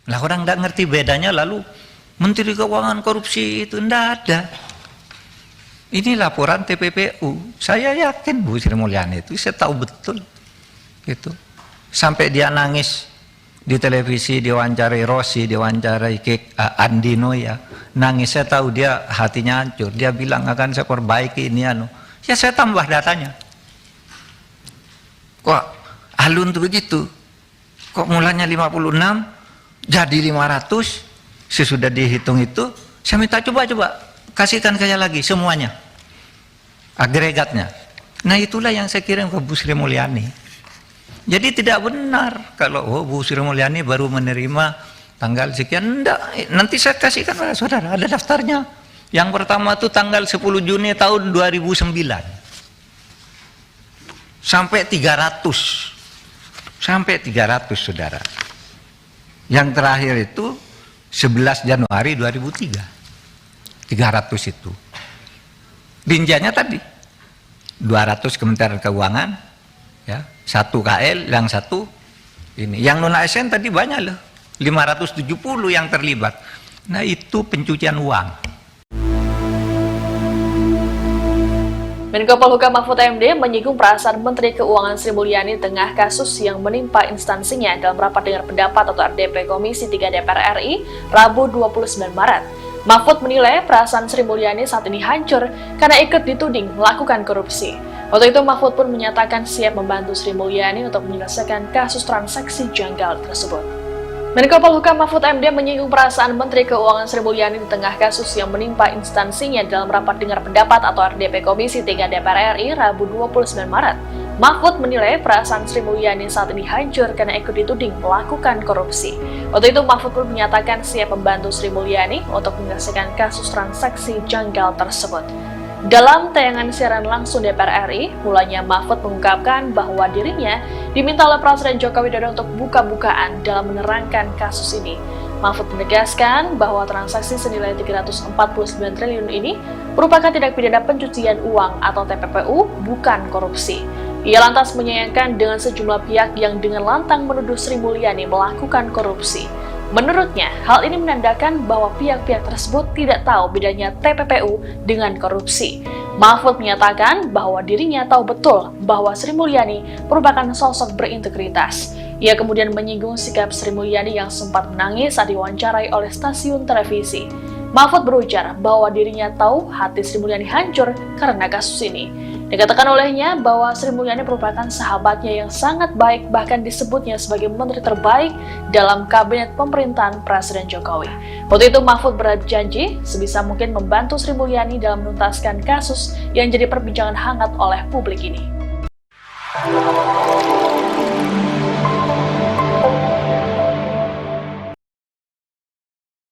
Lah orang nggak ngerti bedanya, lalu Menteri Keuangan korupsi itu ndak ada. Ini laporan TPPU. Saya yakin Bu Sri Mulyani itu, saya tahu betul gitu. Sampai dia nangis di televisi, diwawancarai Rossi, diwawancarai Andino ya, nangis. Saya tahu dia hatinya hancur. Dia bilang akan saya perbaiki ini anu. Ya saya tambah datanya. Kok alun tuh begitu? Kok mulanya 56 jadi 500? Sesudah dihitung itu, saya minta coba kasihkan saya lagi semuanya, agregatnya. Nah itulah yang saya kirim ke Bu Sri Mulyani. Jadi tidak benar kalau Bu Sri Mulyani baru menerima tanggal sekian. Enggak, nanti saya kasihkan pada saudara, ada daftarnya. Yang pertama itu tanggal 10 Juni tahun 2009 sampai 300 saudara. Yang terakhir itu 11 Januari 2003, 300 itu. Rinciannya tadi 200 Kementerian Keuangan ya, 1 KL, yang 1 ini. Yang non ASN tadi banyak loh, 570 yang terlibat. Nah itu pencucian uang. Menko Polhukam Mahfud MD menyinggung perasaan Menteri Keuangan Sri Mulyani tengah kasus yang menimpa instansinya dalam rapat dengar pendapat atau RDP Komisi 3 DPR RI Rabu 29 Maret. Mahfud menilai perasaan Sri Mulyani saat ini hancur karena ikut dituding melakukan korupsi. Waktu itu Mahfud pun menyatakan siap membantu Sri Mulyani untuk menyelesaikan kasus transaksi janggal tersebut. Menko Polhukam Mahfud MD menyinggung perasaan Menteri Keuangan Sri Mulyani di tengah kasus yang menimpa instansinya dalam rapat dengar pendapat atau RDP Komisi 3 DPR RI Rabu 29 Maret. Mahfud menilai perasaan Sri Mulyani saat ini hancur karena ikut dituding melakukan korupsi. Waktu itu Mahfud pun menyatakan siap membantu Sri Mulyani untuk menyelesaikan kasus transaksi janggal tersebut. Dalam tayangan siaran langsung DPR RI, mulanya Mahfud mengungkapkan bahwa dirinya diminta oleh Presiden Joko Widodo untuk buka-bukaan dalam menerangkan kasus ini. Mahfud menegaskan bahwa transaksi senilai 349 triliun ini merupakan tindak pidana pencucian uang atau TPPU, bukan korupsi. Ia lantas menyayangkan dengan sejumlah pihak yang dengan lantang menuduh Sri Mulyani melakukan korupsi. Menurutnya, hal ini menandakan bahwa pihak-pihak tersebut tidak tahu bedanya TPPU dengan korupsi. Mahfud menyatakan bahwa dirinya tahu betul bahwa Sri Mulyani merupakan sosok berintegritas. Ia kemudian menyinggung sikap Sri Mulyani yang sempat menangis saat diwawancarai oleh stasiun televisi. Mahfud berujar bahwa dirinya tahu hati Sri Mulyani hancur karena kasus ini. Dikatakan olehnya bahwa Sri Mulyani merupakan sahabatnya yang sangat baik, bahkan disebutnya sebagai menteri terbaik dalam kabinet pemerintahan Presiden Jokowi. Waktu itu Mahfud berjanji sebisa mungkin membantu Sri Mulyani dalam menuntaskan kasus yang jadi perbincangan hangat oleh publik ini.